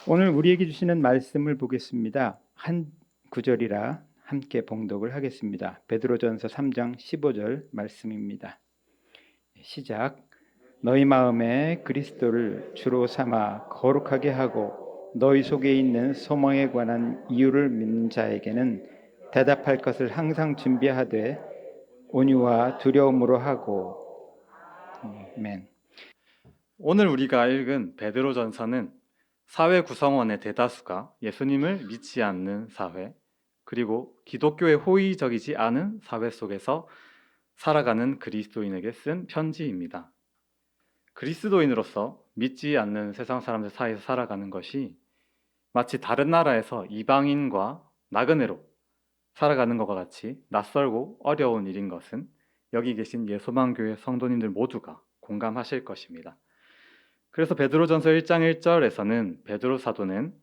오늘 우리에게 주시는 말씀을 보겠습니다. 한 구절이라 함께 봉독을 하겠습니다. 베드로전서 3장 15절 말씀입니다. 시작. 너희 마음에 그리스도를 주로 삼아 거룩하게 하고 너희 속에 있는 소망에 관한 이유를 묻는 자에게는 대답할 것을 항상 준비하되 온유와 두려움으로 하고. 아멘. 오늘 우리가 읽은 베드로전서는 사회 구성원의 대다수가 예수님을 믿지 않는 사회, 그리고 기독교에 호의적이지 않은 사회 속에서 살아가는 그리스도인에게 쓴 편지입니다. 그리스도인으로서 믿지 않는 세상 사람들 사이에서 살아가는 것이 마치 다른 나라에서 이방인과 나그네로 살아가는 것과 같이 낯설고 어려운 일인 것은 여기 계신 예소망교회 성도님들 모두가 공감하실 것입니다. 그래서 베드로전서 1장 1절에서는 베드로 사도는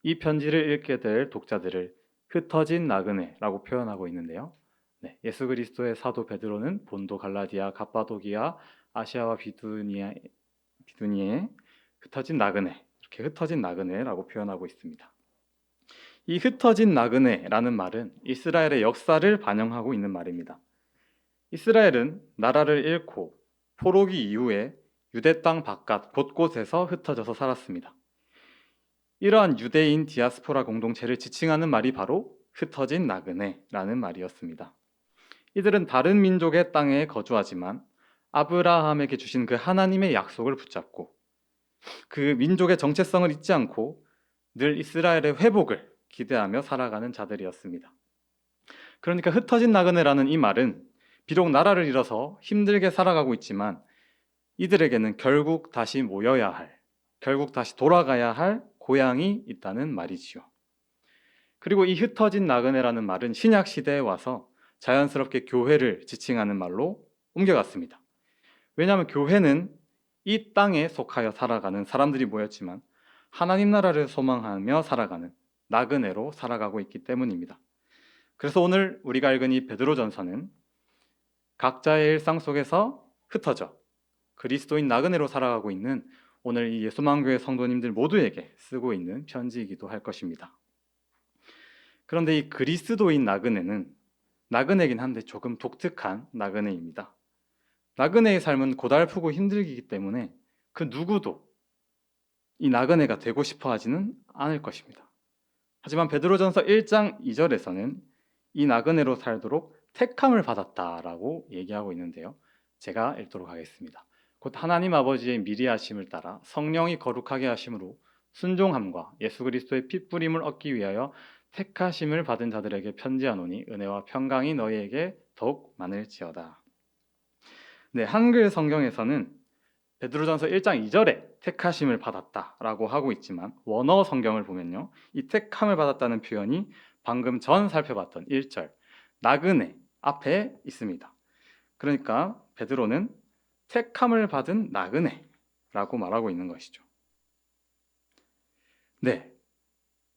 이 편지를 읽게 될 독자들을 흩어진 나그네라고 표현하고 있는데요. 예수 그리스도의 사도 베드로는 본도, 갈라디아, 갑바도기아, 아시아와 비두니에 흩어진 나그네, 이렇게 흩어진 나그네라고 표현하고 있습니다. 이 흩어진 나그네라는 말은 이스라엘의 역사를 반영하고 있는 말입니다. 이스라엘은 나라를 잃고 포로기 이후에 유대 땅 바깥 곳곳에서 흩어져서 살았습니다. 이러한 유대인 디아스포라 공동체를 지칭하는 말이 바로 흩어진 나그네라는 말이었습니다. 이들은 다른 민족의 땅에 거주하지만 아브라함에게 주신 그 하나님의 약속을 붙잡고 그 민족의 정체성을 잊지 않고 늘 이스라엘의 회복을 기대하며 살아가는 자들이었습니다. 그러니까 흩어진 나그네라는 이 말은 비록 나라를 잃어서 힘들게 살아가고 있지만 이들에게는 결국 다시 모여야 할, 결국 다시 돌아가야 할 고향이 있다는 말이지요. 그리고 이 흩어진 나그네라는 말은 신약 시대에 와서 자연스럽게 교회를 지칭하는 말로 옮겨갔습니다. 왜냐하면 교회는 이 땅에 속하여 살아가는 사람들이 모였지만 하나님 나라를 소망하며 살아가는 나그네로 살아가고 있기 때문입니다. 그래서 오늘 우리가 읽은 이 베드로전서는 각자의 일상 속에서 흩어져 그리스도인 나그네로 살아가고 있는 오늘 이 예수만교회 성도님들 모두에게 쓰고 있는 편지이기도 할 것입니다. 그런데 이 그리스도인 나그네는 나그네긴 한데 조금 독특한 나그네입니다. 나그네의 삶은 고달프고 힘들기 때문에 그 누구도 이 나그네가 되고 싶어 하지는 않을 것입니다. 하지만 베드로전서 1장 2절에서는 이 나그네로 살도록 택함을 받았다라고 얘기하고 있는데요. 제가 읽도록 하겠습니다. 곧 하나님 아버지의 미리 하심을 따라 성령이 거룩하게 하심으로 순종함과 예수 그리스도의 피 뿌림을 얻기 위하여 택하심을 받은 자들에게 편지하노니 은혜와 평강이 너희에게 더욱 많을지어다. 한글 성경에서는 베드로전서 1장 2절에 택하심을 받았다라고 하고 있지만 원어 성경을 보면요, 이 택함을 받았다는 표현이 방금 전 살펴봤던 1절 나그네 앞에 있습니다. 그러니까 베드로는 택함을 받은 나그네라고 말하고 있는 것이죠.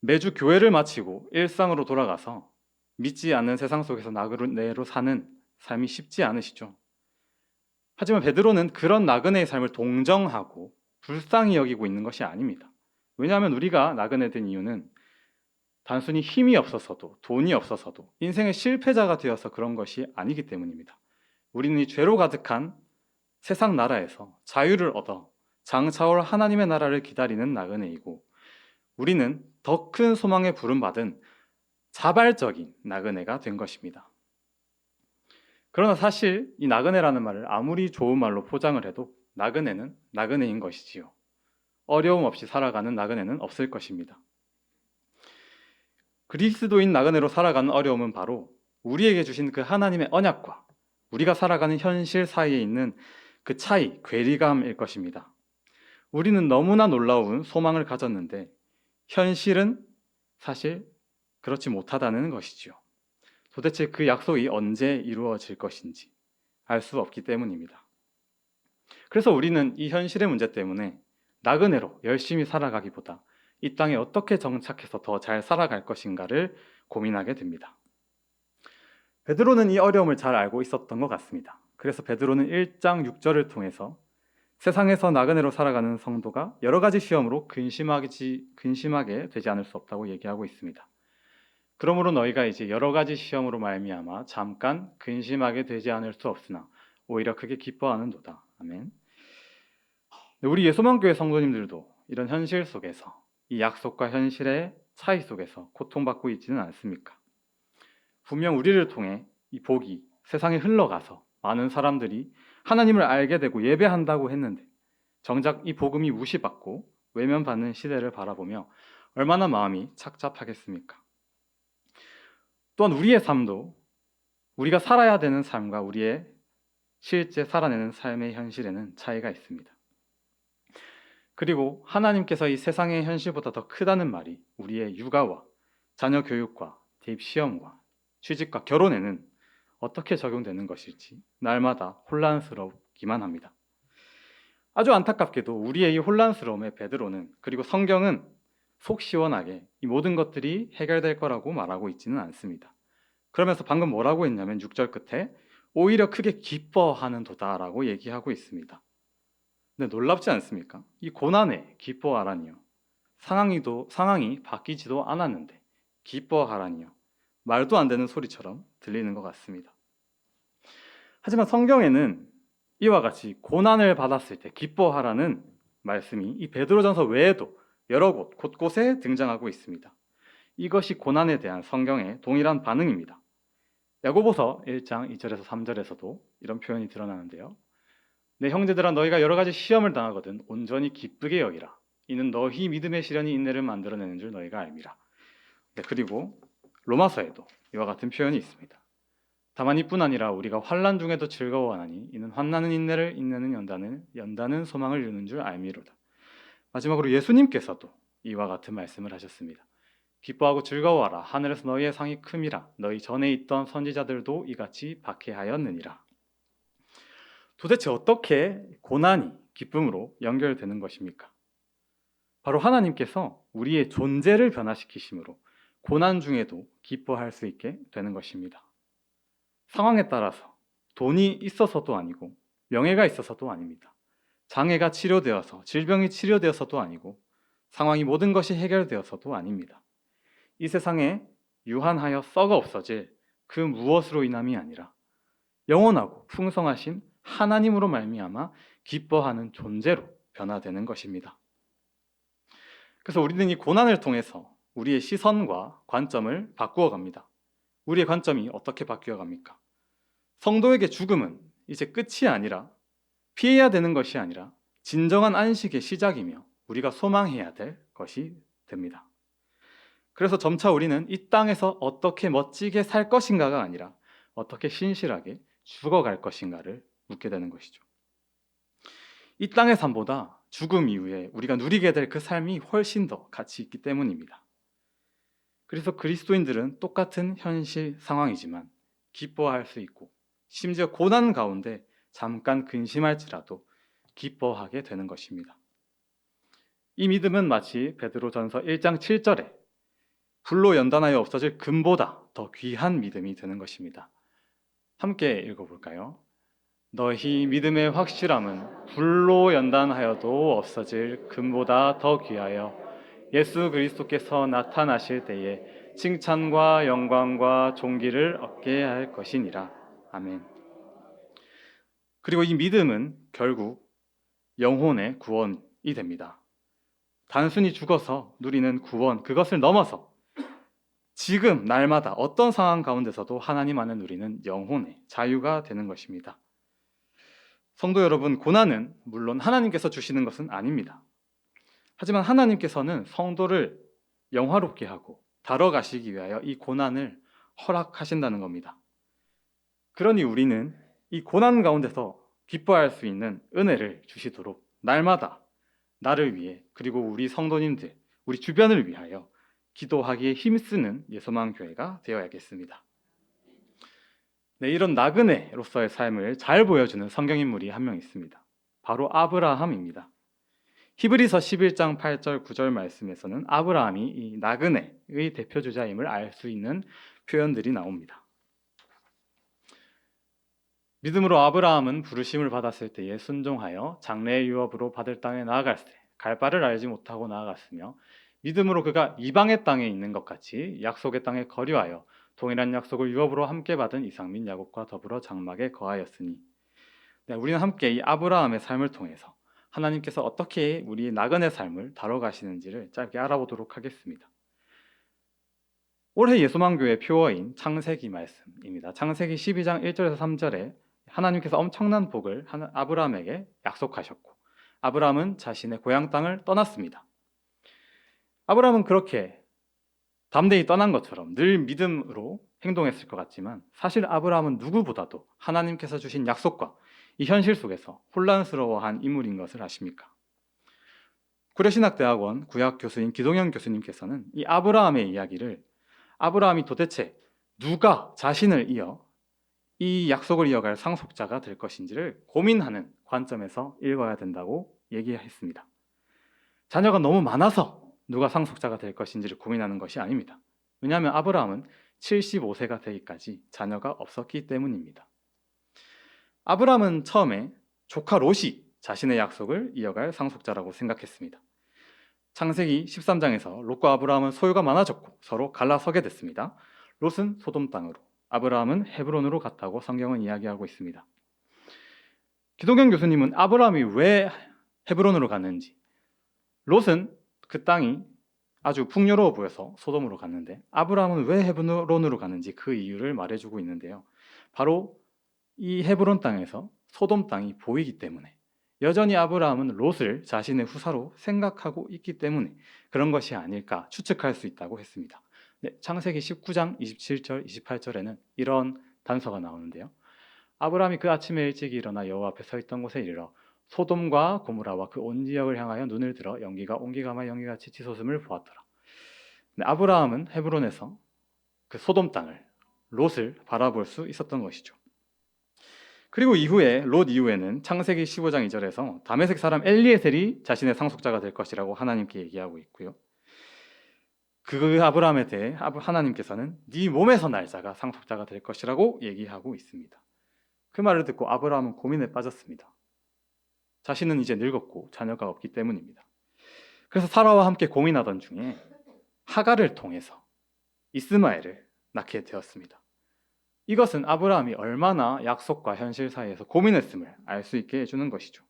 매주 교회를 마치고 일상으로 돌아가서 믿지 않는 세상 속에서 나그네로 사는 삶이 쉽지 않으시죠. 하지만 베드로는 그런 나그네의 삶을 동정하고 불쌍히 여기고 있는 것이 아닙니다. 왜냐하면 우리가 나그네 된 이유는 단순히 힘이 없어서도 돈이 없어서도 인생의 실패자가 되어서 그런 것이 아니기 때문입니다. 우리는 이 죄로 가득한 세상 나라에서 자유를 얻어 장차올 하나님의 나라를 기다리는 나그네이고 우리는 더 큰 소망에 부름받은 자발적인 나그네가 된 것입니다. 그러나 사실 이 나그네라는 말을 아무리 좋은 말로 포장을 해도 나그네는 나그네인 것이지요. 어려움 없이 살아가는 나그네는 없을 것입니다. 그리스도인 나그네로 살아가는 어려움은 바로 우리에게 주신 그 하나님의 언약과 우리가 살아가는 현실 사이에 있는 그 차이, 괴리감일 것입니다. 우리는 너무나 놀라운 소망을 가졌는데 현실은 사실 그렇지 못하다는 것이지요. 도대체 그 약속이 언제 이루어질 것인지 알 수 없기 때문입니다. 그래서 우리는 이 현실의 문제 때문에 나그네로 열심히 살아가기보다 이 땅에 어떻게 정착해서 더 잘 살아갈 것인가를 고민하게 됩니다. 베드로는 이 어려움을 잘 알고 있었던 것 같습니다. 그래서 베드로는 1장 6절을 통해서 세상에서 나그네로 살아가는 성도가 여러 가지 시험으로 근심하게 되지 않을 수 없다고 얘기하고 있습니다. 그러므로 너희가 이제 여러 가지 시험으로 말미암아 잠깐 근심하게 되지 않을 수 없으나 오히려 크게 기뻐하는도다. 아멘. 우리 예소만교회 성도님들도 이런 현실 속에서, 이 약속과 현실의 차이 속에서 고통받고 있지는 않습니까? 분명 우리를 통해 이 복이 세상에 흘러가서 많은 사람들이 하나님을 알게 되고 예배한다고 했는데 정작 이 복음이 무시받고 외면받는 시대를 바라보며 얼마나 마음이 착잡하겠습니까? 또한 우리의 삶도 우리가 살아야 되는 삶과 우리의 실제 살아내는 삶의 현실에는 차이가 있습니다. 그리고 하나님께서 이 세상의 현실보다 더 크다는 말이 우리의 육아와 자녀 교육과 대입 시험과 취직과 결혼에는 어떻게 적용되는 것일지 날마다 혼란스럽기만 합니다. 아주 안타깝게도 우리의 이 혼란스러움에 베드로는, 그리고 성경은 속 시원하게 이 모든 것들이 해결될 거라고 말하고 있지는 않습니다. 그러면서 방금 뭐라고 했냐면 6절 끝에 오히려 크게 기뻐하는도다라고 얘기하고 있습니다. 근데 놀랍지 않습니까? 이 고난에 기뻐하라니요. 상황이 바뀌지도 않았는데 기뻐하라니요. 말도 안 되는 소리처럼 들리는 것 같습니다. 하지만 성경에는 이와 같이 고난을 받았을 때 기뻐하라는 말씀이 이 베드로전서 외에도 여러 곳곳에 등장하고 있습니다. 이것이 고난에 대한 성경의 동일한 반응입니다. 야고보서 1장 2절에서 3절에서도 이런 표현이 드러나는데요. 내 형제들아, 너희가 여러 가지 시험을 당하거든 온전히 기쁘게 여기라. 이는 너희 믿음의 시련이 인내를 만들어내는 줄 너희가 알미라. 그리고 로마서에도 이와 같은 표현이 있습니다. 다만 이뿐 아니라 우리가 환난 중에도 즐거워하나니 이는 환난은 인내를, 인내는 연단은 소망을 이루는 줄 알미로다. 마지막으로 예수님께서도 이와 같은 말씀을 하셨습니다. 기뻐하고 즐거워하라. 하늘에서 너희의 상이 큼이라. 너희 전에 있던 선지자들도 이같이 박해하였느니라. 도대체 어떻게 고난이 기쁨으로 연결되는 것입니까? 바로 하나님께서 우리의 존재를 변화시키심으로 고난 중에도 기뻐할 수 있게 되는 것입니다. 상황에 따라서 돈이 있어서도 아니고 명예가 있어서도 아닙니다. 장애가 치료되어서, 질병이 치료되어서도 아니고 상황이 모든 것이 해결되어서도 아닙니다. 이 세상에 유한하여 썩어 없어질 그 무엇으로 인함이 아니라 영원하고 풍성하신 하나님으로 말미암아 기뻐하는 존재로 변화되는 것입니다. 그래서 우리는 이 고난을 통해서 우리의 시선과 관점을 바꾸어 갑니다. 우리의 관점이 어떻게 바뀌어 갑니까? 성도에게 죽음은 이제 끝이 아니라, 피해야 되는 것이 아니라 진정한 안식의 시작이며 우리가 소망해야 될 것이 됩니다. 그래서 점차 우리는 이 땅에서 어떻게 멋지게 살 것인가가 아니라 어떻게 신실하게 죽어갈 것인가를 묻게 되는 것이죠. 이 땅의 삶보다 죽음 이후에 우리가 누리게 될 그 삶이 훨씬 더 가치 있기 때문입니다. 그래서 그리스도인들은 똑같은 현실 상황이지만 기뻐할 수 있고, 심지어 고난 가운데 잠깐 근심할지라도 기뻐하게 되는 것입니다. 이 믿음은 마치 베드로전서 1장 7절에 불로 연단하여 없어질 금보다 더 귀한 믿음이 되는 것입니다. 함께 읽어볼까요? 너희 믿음의 확실함은 불로 연단하여도 없어질 금보다 더 귀하여 예수 그리스도께서 나타나실 때에 칭찬과 영광과 존귀를 얻게 할 것이니라. 아멘. 그리고 이 믿음은 결국 영혼의 구원이 됩니다. 단순히 죽어서 누리는 구원, 그것을 넘어서 지금 날마다 어떤 상황 가운데서도 하나님 안에 누리는 영혼의 자유가 되는 것입니다. 성도 여러분, 고난은 물론 하나님께서 주시는 것은 아닙니다. 하지만 하나님께서는 성도를 영화롭게 하고 다뤄가시기 위하여 이 고난을 허락하신다는 겁니다. 그러니 우리는 이 고난 가운데서 기뻐할 수 있는 은혜를 주시도록 날마다 나를 위해, 그리고 우리 성도님들, 우리 주변을 위하여 기도하기에 힘쓰는 예소망교회가 되어야겠습니다. 네, 이런 나그네로서의 삶을 잘 보여주는 성경인물이 한 명 있습니다. 바로 아브라함입니다. 히브리서 11장 8절 9절 말씀에서는 아브라함이 이 나그네의 대표주자임을 알 수 있는 표현들이 나옵니다. 믿음으로 아브라함은 부르심을 받았을 때에 순종하여 장래의 유업으로 받을 땅에 나아갔을 때 갈 바를 알지 못하고 나아갔으며 믿음으로 그가 이방의 땅에 있는 것 같이 약속의 땅에 거류하여 동일한 약속을 유업으로 함께 받은 이삭 및 야곱과 더불어 장막에 거하였으니. 네, 우리는 함께 이 아브라함의 삶을 통해서 하나님께서 어떻게 우리 나그네 삶을 다뤄가시는지를 짧게 알아보도록 하겠습니다. 올해 예수만교회 표어인 창세기 말씀입니다. 창세기 12장 1절에서 3절에 하나님께서 엄청난 복을 아브라함에게 약속하셨고 아브라함은 자신의 고향 땅을 떠났습니다. 아브라함은 그렇게 담대히 떠난 것처럼 늘 믿음으로 행동했을 것 같지만 사실 아브라함은 누구보다도 하나님께서 주신 약속과 이 현실 속에서 혼란스러워한 인물인 것을 아십니까? 고려신학대학원 구약 교수인 기동현 교수님께서는 이 아브라함의 이야기를 아브라함이 도대체 누가 자신을 이어 이 약속을 이어갈 상속자가 될 것인지를 고민하는 관점에서 읽어야 된다고 얘기했습니다. 자녀가 너무 많아서 누가 상속자가 될 것인지를 고민하는 것이 아닙니다. 왜냐하면 아브라함은 75세가 되기까지 자녀가 없었기 때문입니다. 아브라함은 처음에 조카 롯이 자신의 약속을 이어갈 상속자라고 생각했습니다. 창세기 13장에서 롯과 아브라함은 소유가 많아졌고 서로 갈라서게 됐습니다. 롯은 소돔 땅으로, 아브라함은 헤브론으로 갔다고 성경은 이야기하고 있습니다. 기동현 교수님은 아브라함이 왜 헤브론으로 갔는지, 롯은 그 땅이 아주 풍요로워 보여서 소돔으로 갔는데 아브라함은 왜 헤브론으로 갔는지 그 이유를 말해주고 있는데요. 바로 이 헤브론 땅에서 소돔 땅이 보이기 때문에, 여전히 아브라함은 롯을 자신의 후사로 생각하고 있기 때문에 그런 것이 아닐까 추측할 수 있다고 했습니다. 네, 창세기 19장 27절, 28절에는 이런 단서가 나오는데요. 아브라함이 그 아침에 일찍 일어나 여호와 앞에 서 있던 곳에 이르러 소돔과 고모라와 그 온 지역을 향하여 눈을 들어 연기가 온기가마 연기같이 치솟음을 보았더라. 네, 아브라함은 헤브론에서 그 소돔 땅을, 롯을 바라볼 수 있었던 것이죠. 그리고 이후에 롯 이후에는 창세기 15장 2절에서 다메섹 사람 엘리에셀이 자신의 상속자가 될 것이라고 하나님께 얘기하고 있고요. 그 아브라함에 대해 하나님께서는 네 몸에서 날 자가 상속자가 될 것이라고 얘기하고 있습니다. 그 말을 듣고 아브라함은 고민에 빠졌습니다. 자신은 이제 늙었고 자녀가 없기 때문입니다. 그래서 사라와 함께 고민하던 중에 하갈을 통해서 이스마엘을 낳게 되었습니다. 이것은 아브라함이 얼마나 약속과 현실 사이에서 고민했음을 알 수 있게 해주는 것이죠.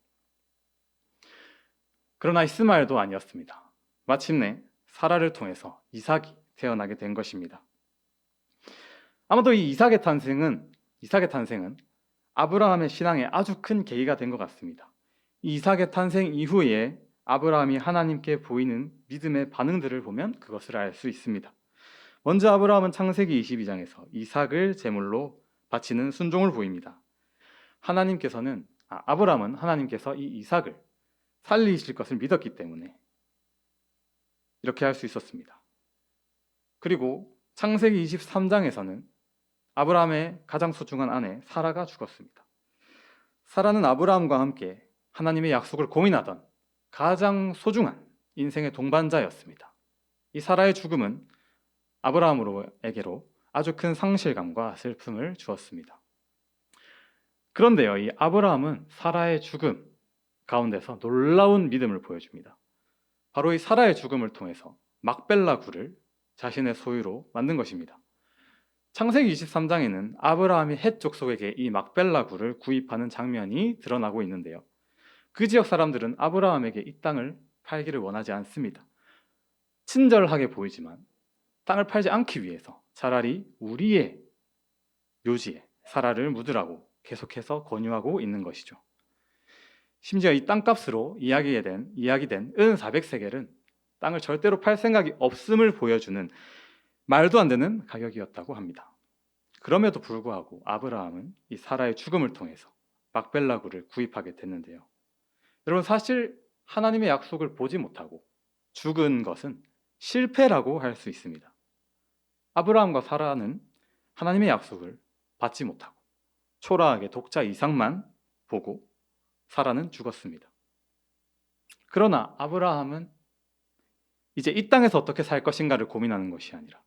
그러나 이스마엘도 아니었습니다. 마침내 사라를 통해서 이삭이 태어나게 된 것입니다. 아마도 이 이삭의 탄생은 아브라함의 신앙에 아주 큰 계기가 된 것 같습니다. 이 이삭의 탄생 이후에 아브라함이 하나님께 보이는 믿음의 반응들을 보면 그것을 알 수 있습니다. 먼저 아브라함은 창세기 22장에서 이삭을 제물로 바치는 순종을 보입니다. 아브라함은 하나님께서 이 이삭을 살리실 것을 믿었기 때문에 이렇게 할 수 있었습니다. 그리고 창세기 23장에서는 아브라함의 가장 소중한 아내 사라가 죽었습니다. 사라는 아브라함과 함께 하나님의 약속을 고민하던 가장 소중한 인생의 동반자였습니다. 이 사라의 죽음은 아브라함에게로 아주 큰 상실감과 슬픔을 주었습니다. 그런데요, 이 아브라함은 사라의 죽음 가운데서 놀라운 믿음을 보여줍니다. 바로 이 사라의 죽음을 통해서 막벨라 굴을 자신의 소유로 만든 것입니다. 창세기 23장에는 아브라함이 헷 족속에게 이 막벨라 굴을 구입하는 장면이 드러나고 있는데요. 그 지역 사람들은 아브라함에게 이 땅을 팔기를 원하지 않습니다. 친절하게 보이지만 땅을 팔지 않기 위해서 차라리 우리의 묘지에 사라를 묻으라고 계속해서 권유하고 있는 것이죠. 심지어 이 땅값으로 이야기된 은 400세겔은 땅을 절대로 팔 생각이 없음을 보여주는 말도 안 되는 가격이었다고 합니다. 그럼에도 불구하고 아브라함은 이 사라의 죽음을 통해서 막벨라 굴을 구입하게 됐는데요. 여러분, 사실 하나님의 약속을 보지 못하고 죽은 것은 실패라고 할 수 있습니다. 아브라함과 사라는 하나님의 약속을 받지 못하고 초라하게 독자 이삭만 보고 사라는 죽었습니다. 그러나 아브라함은 이제 이 땅에서 어떻게 살 것인가를 고민하는 것이 아니라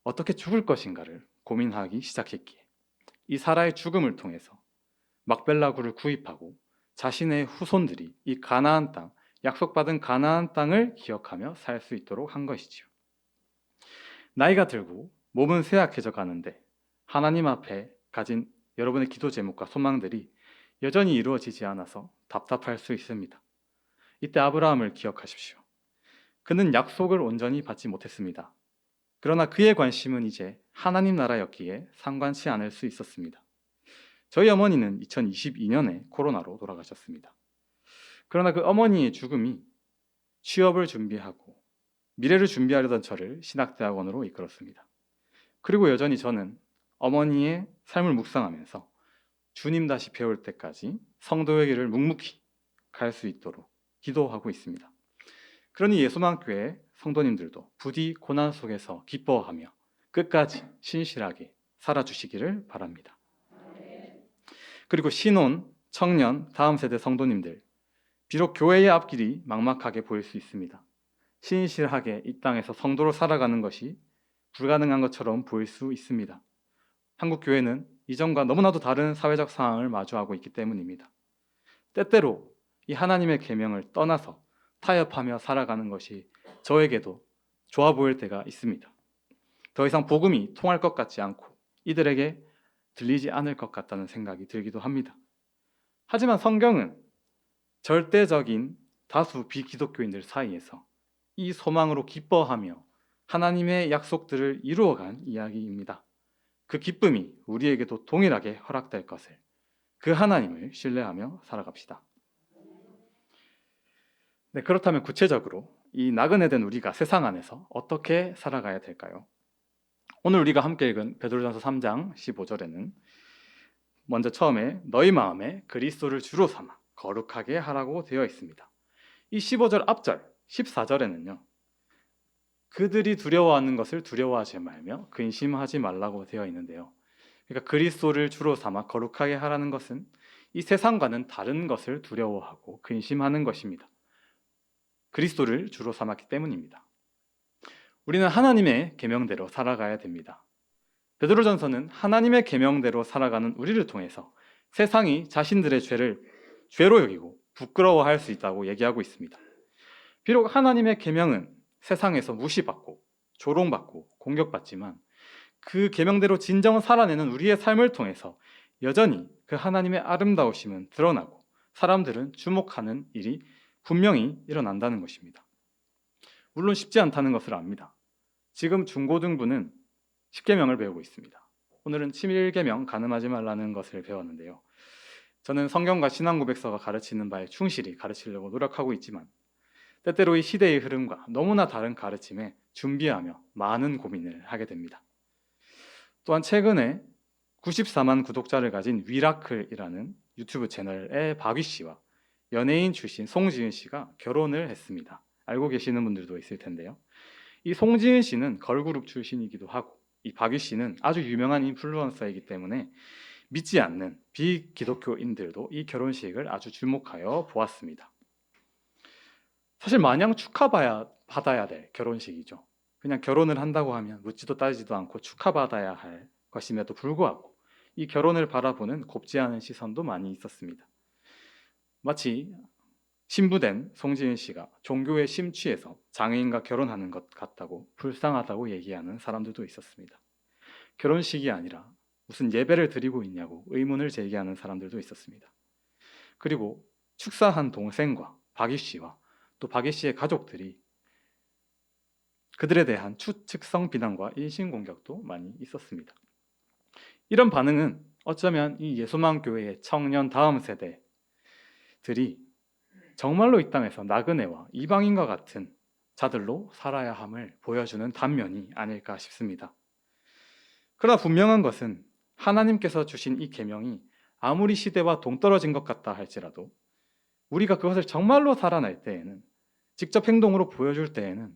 어떻게 죽을 것인가를 고민하기 시작했기에 이 사라의 죽음을 통해서 막벨라구를 구입하고 자신의 후손들이 이 가나안 땅, 약속받은 가나안 땅을 기억하며 살 수 있도록 한 것이지요. 나이가 들고 몸은 쇠약해져 가는데 하나님 앞에 가진 여러분의 기도 제목과 소망들이 여전히 이루어지지 않아서 답답할 수 있습니다. 이때 아브라함을 기억하십시오. 그는 약속을 온전히 받지 못했습니다. 그러나 그의 관심은 이제 하나님 나라였기에 상관치 않을 수 있었습니다. 저희 어머니는 2022년에 코로나로 돌아가셨습니다. 그러나 그 어머니의 죽음이 취업을 준비하고 미래를 준비하려던 저를 신학대학원으로 이끌었습니다. 그리고 여전히 저는 어머니의 삶을 묵상하면서 주님 다시 배울 때까지 성도의 길을 묵묵히 갈 수 있도록 기도하고 있습니다. 그러니 예수만교회 성도님들도 부디 고난 속에서 기뻐하며 끝까지 신실하게 살아주시기를 바랍니다. 그리고 신혼, 청년, 다음 세대 성도님들, 비록 교회의 앞길이 막막하게 보일 수 있습니다. 신실하게 이 땅에서 성도로 살아가는 것이 불가능한 것처럼 보일 수 있습니다. 한국 교회는 이전과 너무나도 다른 사회적 상황을 마주하고 있기 때문입니다. 때때로 이 하나님의 계명을 떠나서 타협하며 살아가는 것이 저에게도 좋아 보일 때가 있습니다. 더 이상 복음이 통할 것 같지 않고 이들에게 들리지 않을 것 같다는 생각이 들기도 합니다. 하지만 성경은 절대적인 다수 비기독교인들 사이에서 이 소망으로 기뻐하며 하나님의 약속들을 이루어간 이야기입니다. 그 기쁨이 우리에게도 동일하게 허락될 것을, 그 하나님을 신뢰하며 살아갑시다. 네, 그렇다면 구체적으로 이 나그네 된 우리가 세상 안에서 어떻게 살아가야 될까요? 오늘 우리가 함께 읽은 베드로전서 3장 15절에는 먼저 처음에 너희 마음에 그리스도를 주로 삼아 거룩하게 하라고 되어 있습니다. 이 15절 앞절 14절에는요. 그들이 두려워하는 것을 두려워하지 말며 근심하지 말라고 되어 있는데요. 그러니까 그리스도를 주로 삼아 거룩하게 하라는 것은 이 세상과는 다른 것을 두려워하고 근심하는 것입니다. 그리스도를 주로 삼았기 때문입니다. 우리는 하나님의 계명대로 살아가야 됩니다. 베드로전서는 하나님의 계명대로 살아가는 우리를 통해서 세상이 자신들의 죄를 죄로 여기고 부끄러워할 수 있다고 얘기하고 있습니다. 비록 하나님의 계명은 세상에서 무시받고 조롱받고 공격받지만 그 계명대로 진정 살아내는 우리의 삶을 통해서 여전히 그 하나님의 아름다우심은 드러나고 사람들은 주목하는 일이 분명히 일어난다는 것입니다. 물론 쉽지 않다는 것을 압니다. 지금 중고등부는 10계명을 배우고 있습니다. 오늘은 11계명 간음하지 말라는 것을 배웠는데요. 저는 성경과 신앙고백서가 가르치는 바에 충실히 가르치려고 노력하고 있지만 때때로 이 시대의 흐름과 너무나 다른 가르침에 준비하며 많은 고민을 하게 됩니다. 또한 최근에 94만 구독자를 가진 위라클이라는 유튜브 채널의 박위 씨와 연예인 출신 송지은 씨가 결혼을 했습니다. 알고 계시는 분들도 있을 텐데요. 이 송지은 씨는 걸그룹 출신이기도 하고 이 박위 씨는 아주 유명한 인플루언서이기 때문에 믿지 않는 비기독교인들도 이 결혼식을 아주 주목하여 보았습니다. 사실 마냥 축하받아야 될 결혼식이죠. 그냥 결혼을 한다고 하면 묻지도 따지지도 않고 축하받아야 할 것임에도 불구하고 이 결혼을 바라보는 곱지 않은 시선도 많이 있었습니다. 마치 신부된 송지은 씨가 종교에 심취해서 장애인과 결혼하는 것 같다고 불쌍하다고 얘기하는 사람들도 있었습니다. 결혼식이 아니라 무슨 예배를 드리고 있냐고 의문을 제기하는 사람들도 있었습니다. 그리고 축사한 동생과 박희 씨와 또 박희 씨의 가족들이 그들에 대한 추측성 비난과 인신공격도 많이 있었습니다. 이런 반응은 어쩌면 이 예수만교회의 청년 다음 세대들이 정말로 이 땅에서 나그네와 이방인과 같은 자들로 살아야 함을 보여주는 단면이 아닐까 싶습니다. 그러나 분명한 것은 하나님께서 주신 이 계명이 아무리 시대와 동떨어진 것 같다 할지라도 우리가 그것을 정말로 살아낼 때에는, 직접 행동으로 보여줄 때에는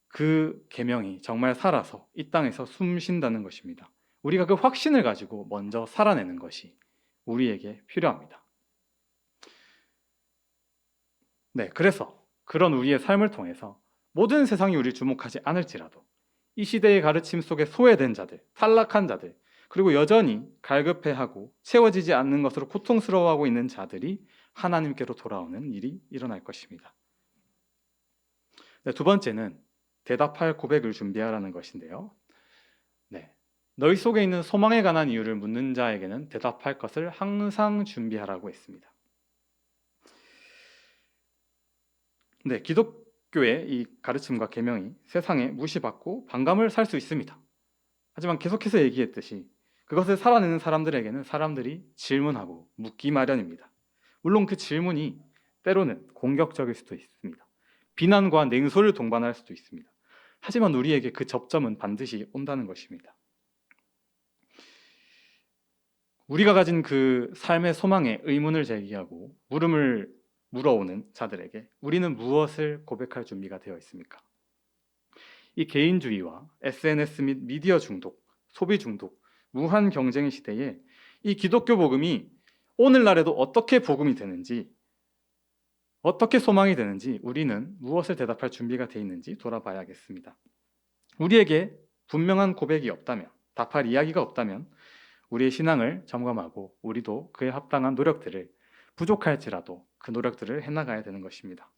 그 계명이 정말 살아서 이 땅에서 숨쉰다는 것입니다. 우리가 그 확신을 가지고 먼저 살아내는 것이 우리에게 필요합니다. 네, 그래서 그런 우리의 삶을 통해서 모든 세상이 우리를 주목하지 않을지라도 이 시대의 가르침 속에 소외된 자들, 탈락한 자들, 그리고 여전히 갈급해하고 채워지지 않는 것으로 고통스러워하고 있는 자들이 하나님께로 돌아오는 일이 일어날 것입니다. 네, 두 번째는 대답할 고백을 준비하라는 것인데요. 네, 너희 속에 있는 소망에 관한 이유를 묻는 자에게는 대답할 것을 항상 준비하라고 했습니다. 네, 기독교의 이 가르침과 계명이 세상에 무시받고 반감을 살 수 있습니다. 하지만 계속해서 얘기했듯이 그것을 살아내는 사람들에게는 사람들이 질문하고 묻기 마련입니다. 물론 그 질문이 때로는 공격적일 수도 있습니다. 비난과 냉소를 동반할 수도 있습니다. 하지만 우리에게 그 접점은 반드시 온다는 것입니다. 우리가 가진 그 삶의 소망에 의문을 제기하고 물음을 물어오는 자들에게 우리는 무엇을 고백할 준비가 되어 있습니까? 이 개인주의와 SNS 및 미디어 중독, 소비 중독, 무한 경쟁의 시대에 이 기독교 복음이 오늘날에도 어떻게 복음이 되는지, 어떻게 소망이 되는지 우리는 무엇을 대답할 준비가 되어 있는지 돌아봐야겠습니다. 우리에게 분명한 고백이 없다면, 답할 이야기가 없다면 우리의 신앙을 점검하고 우리도 그에 합당한 노력들을 부족할지라도 그 노력들을 해나가야 되는 것입니다.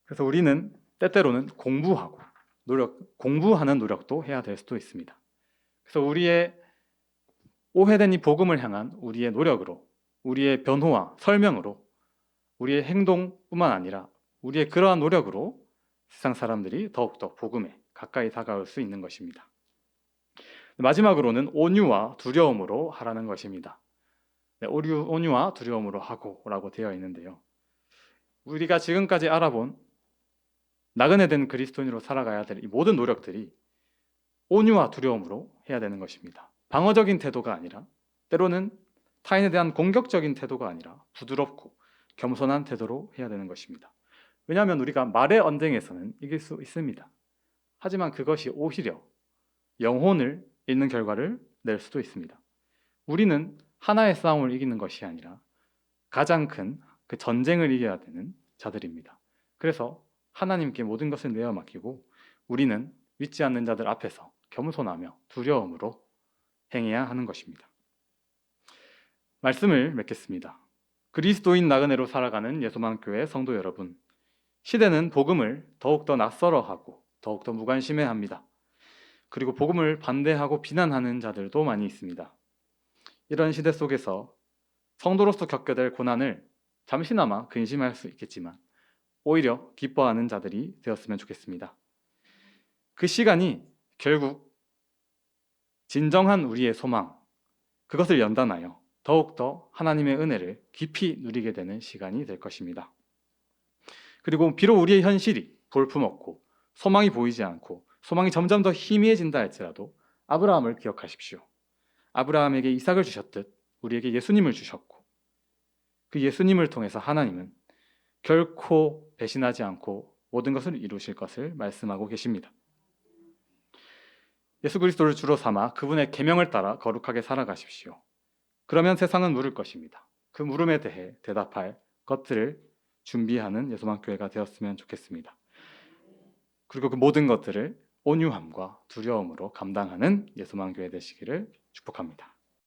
그래서 우리는 때때로는 공부하는 노력도 해야 될 수도 있습니다. 그래서 우리의 오해된 이 복음을 향한 우리의 노력으로, 우리의 변호와 설명으로, 우리의 행동뿐만 아니라 우리의 그러한 노력으로 세상 사람들이 더욱더 복음에 가까이 다가올 수 있는 것입니다. 마지막으로는 온유와 두려움으로 하라는 것입니다. 네, 온유와 두려움으로 하고라고 되어 있는데요. 우리가 지금까지 알아본 나그네 된 그리스도인으로 살아가야 될 이 모든 노력들이 온유와 두려움으로 해야 되는 것입니다. 방어적인 태도가 아니라, 때로는 타인에 대한 공격적인 태도가 아니라 부드럽고 겸손한 태도로 해야 되는 것입니다. 왜냐하면 우리가 말의 언쟁에서는 이길 수 있습니다. 하지만 그것이 오히려 영혼을 잃는 결과를 낼 수도 있습니다. 우리는 하나의 싸움을 이기는 것이 아니라 가장 큰 그 전쟁을 이겨야 되는 자들입니다. 그래서 하나님께 모든 것을 내어 맡기고 우리는 믿지 않는 자들 앞에서 겸손하며 두려움으로 행해야 하는 것입니다. 말씀을 맺겠습니다. 그리스도인 나그네로 살아가는 예수만교회 성도 여러분, 시대는 복음을 더욱더 낯설어하고 더욱더 무관심해합니다. 그리고 복음을 반대하고 비난하는 자들도 많이 있습니다. 이런 시대 속에서 성도로서 겪게 될 고난을 잠시나마 근심할 수 있겠지만 오히려 기뻐하는 자들이 되었으면 좋겠습니다. 그 시간이 결국 진정한 우리의 소망, 그것을 연단하여 더욱더 하나님의 은혜를 깊이 누리게 되는 시간이 될 것입니다. 그리고 비록 우리의 현실이 볼품없고 소망이 보이지 않고 소망이 점점 더 희미해진다 할지라도 아브라함을 기억하십시오. 아브라함에게 이삭을 주셨듯 우리에게 예수님을 주셨고 그 예수님을 통해서 하나님은 결코 배신하지 않고 모든 것을 이루실 것을 말씀하고 계십니다. 예수 그리스도를 주로 삼아 그분의 계명을 따라 거룩하게 살아가십시오. 그러면 세상은 물을 것입니다. 그 물음에 대해 대답할 것들을 준비하는 예수만교회가 되었으면 좋겠습니다. 그리고 그 모든 것들을 온유함과 두려움으로 감당하는 예수만교회 되시기를 축복합니다.